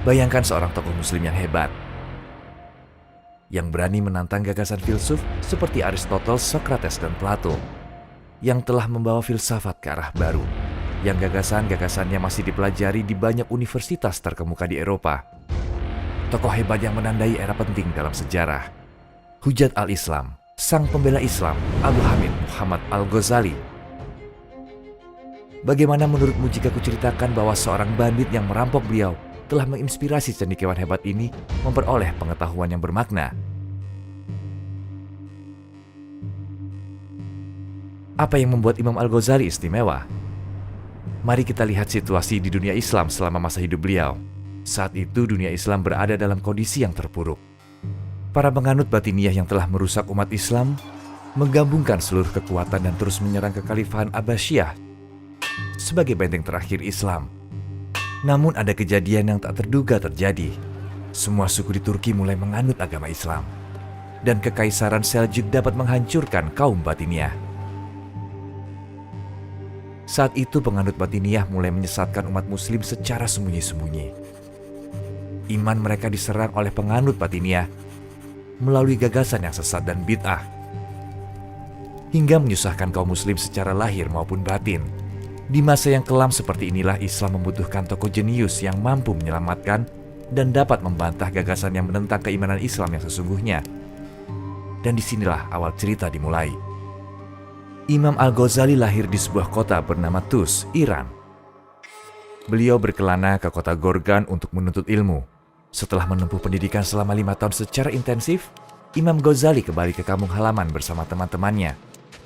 Bayangkan seorang tokoh muslim yang hebat, yang berani menantang gagasan filsuf seperti Aristoteles, Socrates, dan Plato, yang telah membawa filsafat ke arah baru, yang gagasan-gagasannya masih dipelajari di banyak universitas terkemuka di Eropa. Tokoh hebat yang menandai era penting dalam sejarah. Hujat al-Islam, sang pembela Islam, Abu Hamid Muhammad Al-Ghazali. Bagaimana menurutmu jika kuceritakan bahwa seorang bandit yang merampok beliau telah menginspirasi cendekiawan hebat ini memperoleh pengetahuan yang bermakna? Apa yang membuat Imam Al-Ghazali istimewa? Mari kita lihat situasi di dunia Islam selama masa hidup beliau. Saat itu dunia Islam berada dalam kondisi yang terpuruk. Para penganut batiniyah yang telah merusak umat Islam menggabungkan seluruh kekuatan dan terus menyerang kekhalifahan Abbasiyah sebagai benteng terakhir Islam. Namun ada kejadian yang tak terduga terjadi. Semua suku di Turki mulai menganut agama Islam, dan kekaisaran Seljuk dapat menghancurkan kaum batiniyah. Saat itu penganut batiniyah mulai menyesatkan umat muslim secara sembunyi-sembunyi. Iman mereka diserang oleh penganut batiniyah melalui gagasan yang sesat dan bid'ah, hingga menyusahkan kaum muslim secara lahir maupun batin. Di masa yang kelam seperti inilah Islam membutuhkan tokoh jenius yang mampu menyelamatkan dan dapat membantah gagasan yang menentang keimanan Islam yang sesungguhnya. Dan disinilah awal cerita dimulai. Imam Al-Ghazali lahir di sebuah kota bernama Tus, Iran. Beliau berkelana ke kota Gorgan untuk menuntut ilmu. Setelah menempuh pendidikan selama 5 tahun secara intensif, Imam Ghazali kembali ke kampung halaman bersama teman-temannya.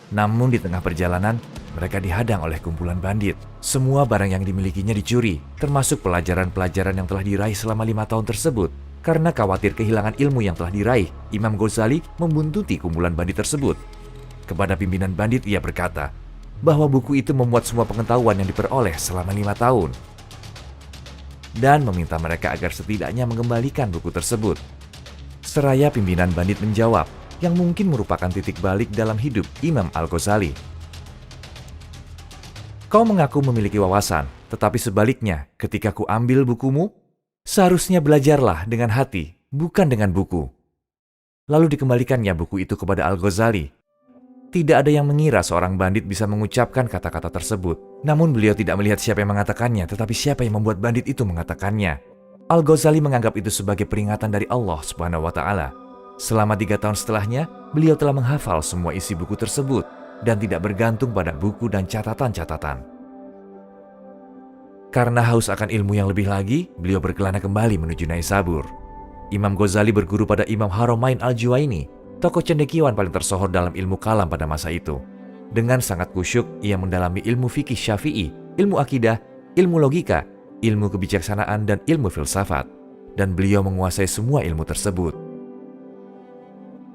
Namun di tengah perjalanan, mereka dihadang oleh kumpulan bandit. Semua barang yang dimilikinya dicuri, termasuk pelajaran-pelajaran yang telah diraih selama 5 tahun tersebut. Karena khawatir kehilangan ilmu yang telah diraih, Imam Ghazali membuntuti kumpulan bandit tersebut. Kepada pimpinan bandit ia berkata bahwa buku itu memuat semua pengetahuan yang diperoleh selama 5 tahun. Dan meminta mereka agar setidaknya mengembalikan buku tersebut. Seraya pimpinan bandit menjawab, yang mungkin merupakan titik balik dalam hidup Imam Al-Ghazali. Kau mengaku memiliki wawasan, tetapi sebaliknya ketika ku ambil bukumu, seharusnya belajarlah dengan hati, bukan dengan buku. Lalu dikembalikannya buku itu kepada Al-Ghazali. Tidak ada yang mengira seorang bandit bisa mengucapkan kata-kata tersebut. Namun beliau tidak melihat siapa yang mengatakannya, tetapi siapa yang membuat bandit itu mengatakannya. Al-Ghazali menganggap itu sebagai peringatan dari Allah Subhanahu wa Ta'ala. Selama 3 tahun setelahnya, beliau telah menghafal semua isi buku tersebut dan tidak bergantung pada buku dan catatan-catatan. Karena haus akan ilmu yang lebih lagi, beliau berkelana kembali menuju Naisabur. Imam Ghazali berguru pada Imam Haramain Al-Juwaini, tokoh cendekiawan paling tersohor dalam ilmu kalam pada masa itu. Dengan sangat kusyuk, ia mendalami ilmu fikih Syafi'i, ilmu akidah, ilmu logika, ilmu kebijaksanaan, dan ilmu filsafat. Dan beliau menguasai semua ilmu tersebut.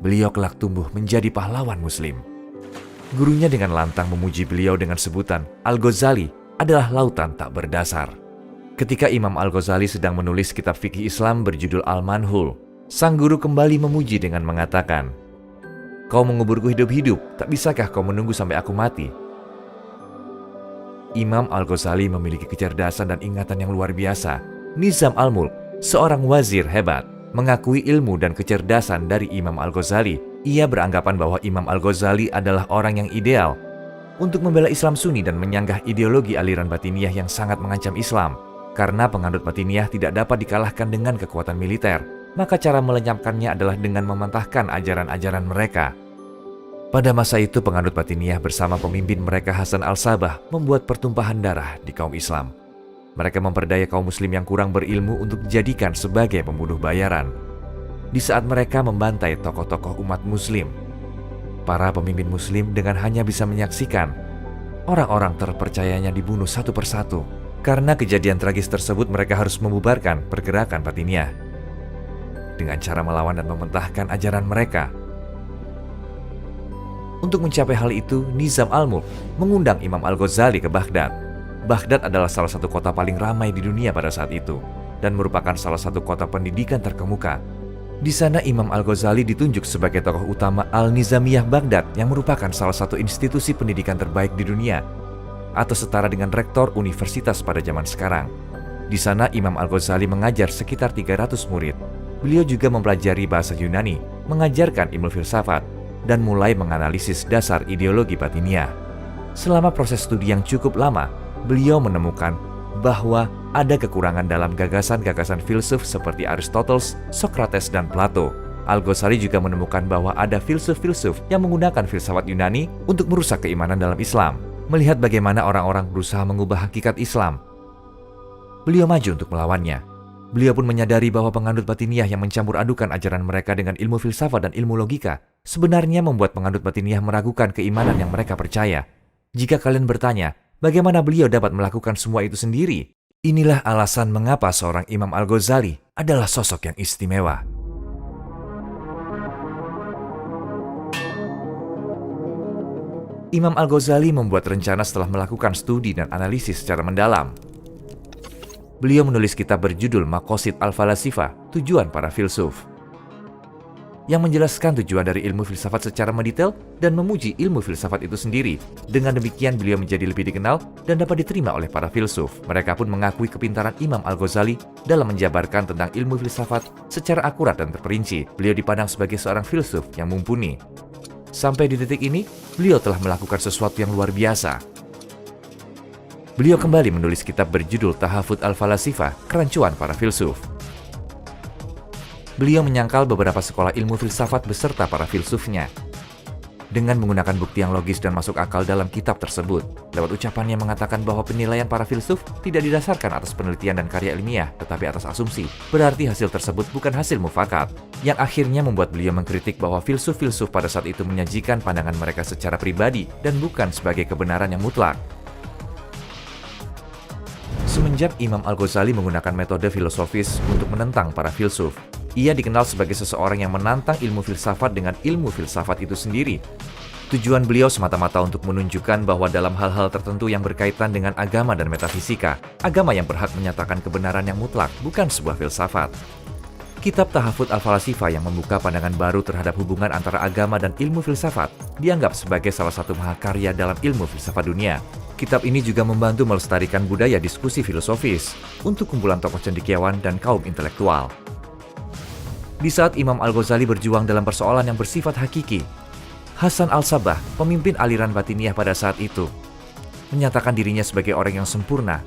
Beliau kelak tumbuh menjadi pahlawan muslim. Gurunya dengan lantang memuji beliau dengan sebutan Al-Ghazali adalah lautan tak berdasar. Ketika Imam Al-Ghazali sedang menulis kitab fikih Islam berjudul Al-Manhul, sang guru kembali memuji dengan mengatakan, "Kau menguburku hidup-hidup, tak bisakah kau menunggu sampai aku mati?" Imam Al-Ghazali memiliki kecerdasan dan ingatan yang luar biasa. Nizam Al-Mulk, seorang wazir hebat, mengakui ilmu dan kecerdasan dari Imam Al-Ghazali. Ia beranggapan bahwa Imam Al-Ghazali adalah orang yang ideal untuk membela Islam Sunni dan menyanggah ideologi aliran batiniyah yang sangat mengancam Islam. Karena penganut batiniyah tidak dapat dikalahkan dengan kekuatan militer, maka cara melenyapkannya adalah dengan mematahkan ajaran-ajaran mereka. Pada masa itu penganut batiniyah bersama pemimpin mereka Hasan al-Sabbah membuat pertumpahan darah di kaum Islam. Mereka memperdaya kaum muslim yang kurang berilmu untuk dijadikan sebagai pembunuh bayaran. Di saat mereka membantai tokoh-tokoh umat muslim, para pemimpin muslim dengan hanya bisa menyaksikan orang-orang terpercayanya dibunuh satu persatu. Karena kejadian tragis tersebut mereka harus membubarkan pergerakan batiniyah dengan cara melawan dan mementahkan ajaran mereka. Untuk mencapai hal itu, Nizam Al-Mulk mengundang Imam Al-Ghazali ke Baghdad. Baghdad adalah salah satu kota paling ramai di dunia pada saat itu dan merupakan salah satu kota pendidikan terkemuka. Di sana Imam Al-Ghazali ditunjuk sebagai tokoh utama Al-Nizamiyah Baghdad yang merupakan salah satu institusi pendidikan terbaik di dunia atau setara dengan rektor universitas pada zaman sekarang. Di sana Imam Al-Ghazali mengajar sekitar 300 murid. Beliau juga mempelajari bahasa Yunani, mengajarkan ilmu filsafat, dan mulai menganalisis dasar ideologi batiniah. Selama proses studi yang cukup lama, beliau menemukan bahwa ada kekurangan dalam gagasan-gagasan filsuf seperti Aristoteles, Socrates, dan Plato. Al-Ghazali juga menemukan bahwa ada filsuf-filsuf yang menggunakan filsafat Yunani untuk merusak keimanan dalam Islam. Melihat bagaimana orang-orang berusaha mengubah hakikat Islam, beliau maju untuk melawannya. Beliau pun menyadari bahwa penganut batiniah yang mencampur adukan ajaran mereka dengan ilmu filsafat dan ilmu logika sebenarnya membuat penganut batiniah meragukan keimanan yang mereka percaya. Jika kalian bertanya, bagaimana beliau dapat melakukan semua itu sendiri? Inilah alasan mengapa seorang Imam Al-Ghazali adalah sosok yang istimewa. Imam Al-Ghazali membuat rencana setelah melakukan studi dan analisis secara mendalam. Beliau menulis kitab berjudul Maqasid Al-Falasifah, tujuan para filsuf, yang menjelaskan tujuan dari ilmu filsafat secara mendetail dan memuji ilmu filsafat itu sendiri. Dengan demikian beliau menjadi lebih dikenal dan dapat diterima oleh para filsuf. Mereka pun mengakui kepintaran Imam Al-Ghazali dalam menjabarkan tentang ilmu filsafat secara akurat dan terperinci. Beliau dipandang sebagai seorang filsuf yang mumpuni. Sampai di titik ini, beliau telah melakukan sesuatu yang luar biasa. Beliau kembali menulis kitab berjudul Tahafut Al-Falasifah, kerancuan para filsuf. Beliau menyangkal beberapa sekolah ilmu filsafat beserta para filsufnya. Dengan menggunakan bukti yang logis dan masuk akal dalam kitab tersebut, lewat ucapannya mengatakan bahwa penilaian para filsuf tidak didasarkan atas penelitian dan karya ilmiah, tetapi atas asumsi. Berarti hasil tersebut bukan hasil mufakat, yang akhirnya membuat beliau mengkritik bahwa filsuf-filsuf pada saat itu menyajikan pandangan mereka secara pribadi dan bukan sebagai kebenaran yang mutlak. Semenjak Imam Al-Ghazali menggunakan metode filosofis untuk menentang para filsuf, ia dikenal sebagai seseorang yang menantang ilmu filsafat dengan ilmu filsafat itu sendiri. Tujuan beliau semata-mata untuk menunjukkan bahwa dalam hal-hal tertentu yang berkaitan dengan agama dan metafisika, agama yang berhak menyatakan kebenaran yang mutlak, bukan sebuah filsafat. Kitab Tahafut Al-Falasifah yang membuka pandangan baru terhadap hubungan antara agama dan ilmu filsafat dianggap sebagai salah satu mahakarya dalam ilmu filsafat dunia. Kitab ini juga membantu melestarikan budaya diskusi filosofis untuk kumpulan tokoh cendekiawan dan kaum intelektual. Di saat Imam Al-Ghazali berjuang dalam persoalan yang bersifat hakiki, Hasan Al-Sabbah, pemimpin aliran batiniah pada saat itu, menyatakan dirinya sebagai orang yang sempurna,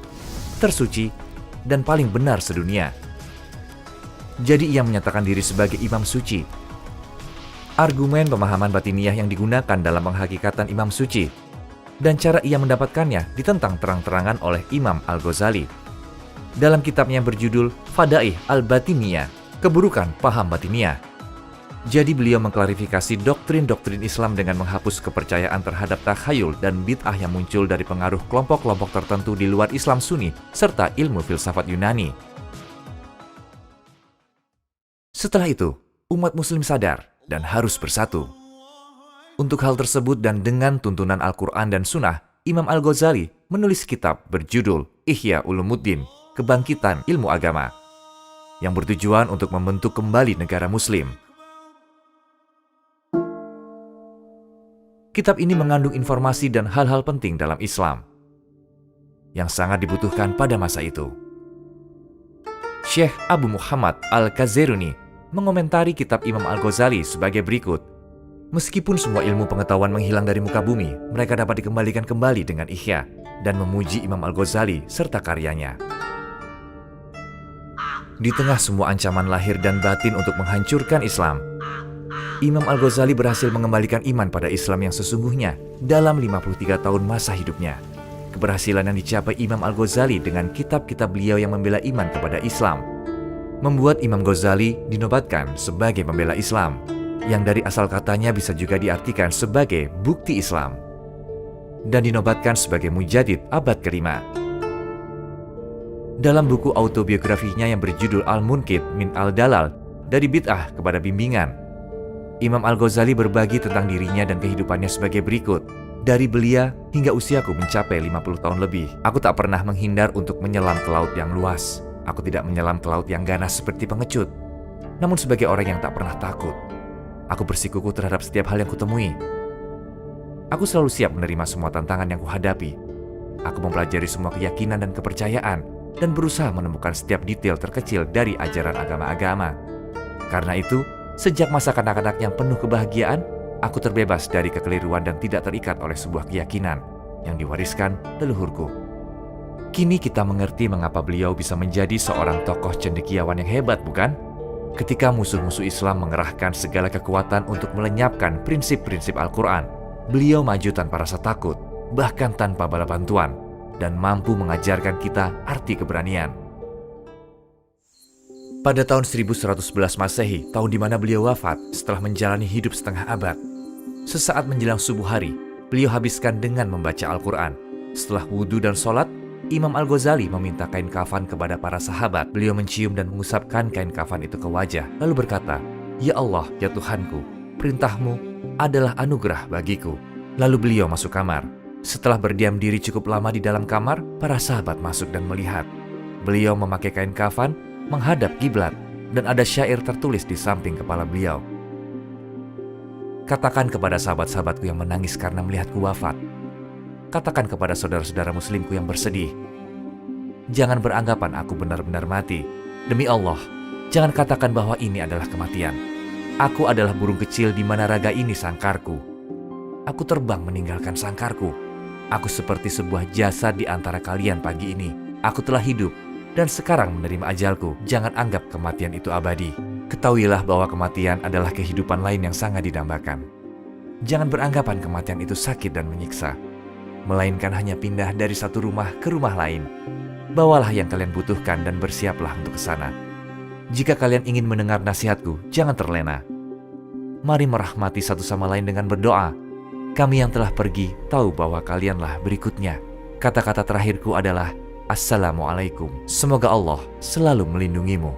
tersuci, dan paling benar sedunia. Jadi ia menyatakan diri sebagai imam suci. Argumen pemahaman batiniah yang digunakan dalam penghakikatan imam suci dan cara ia mendapatkannya ditentang terang-terangan oleh Imam Al-Ghazali. Dalam kitabnya berjudul Fadaih Al-Batiniyah, keburukan paham batiniah. Jadi beliau mengklarifikasi doktrin-doktrin Islam dengan menghapus kepercayaan terhadap takhayul dan bid'ah yang muncul dari pengaruh kelompok-kelompok tertentu di luar Islam Sunni serta ilmu filsafat Yunani. Setelah itu, umat muslim sadar dan harus bersatu. Untuk hal tersebut dan dengan tuntunan Al-Quran dan Sunnah, Imam Al-Ghazali menulis kitab berjudul Ihya Ulumuddin, Kebangkitan Ilmu Agama, yang bertujuan untuk membentuk kembali negara muslim. Kitab ini mengandung informasi dan hal-hal penting dalam Islam yang sangat dibutuhkan pada masa itu. Syekh Abu Muhammad Al-Kazeruni mengomentari kitab Imam Al-Ghazali sebagai berikut. Meskipun semua ilmu pengetahuan menghilang dari muka bumi, mereka dapat dikembalikan kembali dengan ihya dan memuji Imam Al-Ghazali serta karyanya. Di tengah semua ancaman lahir dan batin untuk menghancurkan Islam, Imam Al-Ghazali berhasil mengembalikan iman pada Islam yang sesungguhnya dalam 53 tahun masa hidupnya. Keberhasilan yang dicapai Imam Al-Ghazali dengan kitab-kitab beliau yang membela iman kepada Islam membuat Imam Ghazali dinobatkan sebagai pembela Islam, yang dari asal katanya bisa juga diartikan sebagai bukti Islam, dan dinobatkan sebagai mujadid abad ke-5. Dalam buku autobiografinya yang berjudul Al-Munqidh min Al-Dalal, Dari Bid'ah kepada Bimbingan, Imam Al-Ghazali berbagi tentang dirinya dan kehidupannya sebagai berikut. Dari belia hingga usiaku mencapai 50 tahun lebih, aku tak pernah menghindar untuk menyelam ke laut yang luas. Aku tidak menyelam ke laut yang ganas seperti pengecut, namun sebagai orang yang tak pernah takut. Aku bersikukuh terhadap setiap hal yang kutemui. Aku selalu siap menerima semua tantangan yang kuhadapi. Aku mempelajari semua keyakinan dan kepercayaan dan berusaha menemukan setiap detail terkecil dari ajaran agama-agama. Karena itu, sejak masa kanak-kanak yang penuh kebahagiaan, aku terbebas dari kekeliruan dan tidak terikat oleh sebuah keyakinan yang diwariskan leluhurku. Kini kita mengerti mengapa beliau bisa menjadi seorang tokoh cendekiawan yang hebat, bukan? Ketika musuh-musuh Islam mengerahkan segala kekuatan untuk melenyapkan prinsip-prinsip Al-Quran, beliau maju tanpa rasa takut, bahkan tanpa bala bantuan, dan mampu mengajarkan kita arti keberanian. Pada tahun 1111 Masehi, tahun di mana beliau wafat setelah menjalani hidup setengah abad, sesaat menjelang subuh hari, beliau habiskan dengan membaca Al-Quran. Setelah wudhu dan sholat, Imam Al-Ghazali meminta kain kafan kepada para sahabat. Beliau mencium dan mengusapkan kain kafan itu ke wajah, lalu berkata, "Ya Allah, ya Tuhanku, perintahmu adalah anugerah bagiku." Lalu beliau masuk kamar. Setelah berdiam diri cukup lama di dalam kamar, para sahabat masuk dan melihat. Beliau memakai kain kafan, menghadap kiblat, dan ada syair tertulis di samping kepala beliau. "Katakan kepada sahabat-sahabatku yang menangis karena melihatku wafat. Katakan kepada saudara-saudara muslimku yang bersedih, jangan beranggapan aku benar-benar mati. Demi Allah, jangan katakan bahwa ini adalah kematian. Aku adalah burung kecil di mana raga ini sangkarku. Aku terbang meninggalkan sangkarku. Aku seperti sebuah jasad di antara kalian pagi ini. Aku telah hidup dan sekarang menerima ajalku. Jangan anggap kematian itu abadi. Ketahuilah bahwa kematian adalah kehidupan lain yang sangat didambakan. Jangan beranggapan kematian itu sakit dan menyiksa, melainkan hanya pindah dari satu rumah ke rumah lain. Bawalah yang kalian butuhkan dan bersiaplah untuk ke sana. Jika kalian ingin mendengar nasihatku, jangan terlena. Mari merahmati satu sama lain dengan berdoa. Kami yang telah pergi tahu bahwa kalianlah berikutnya." Kata-kata terakhirku adalah Assalamualaikum. Semoga Allah selalu melindungimu.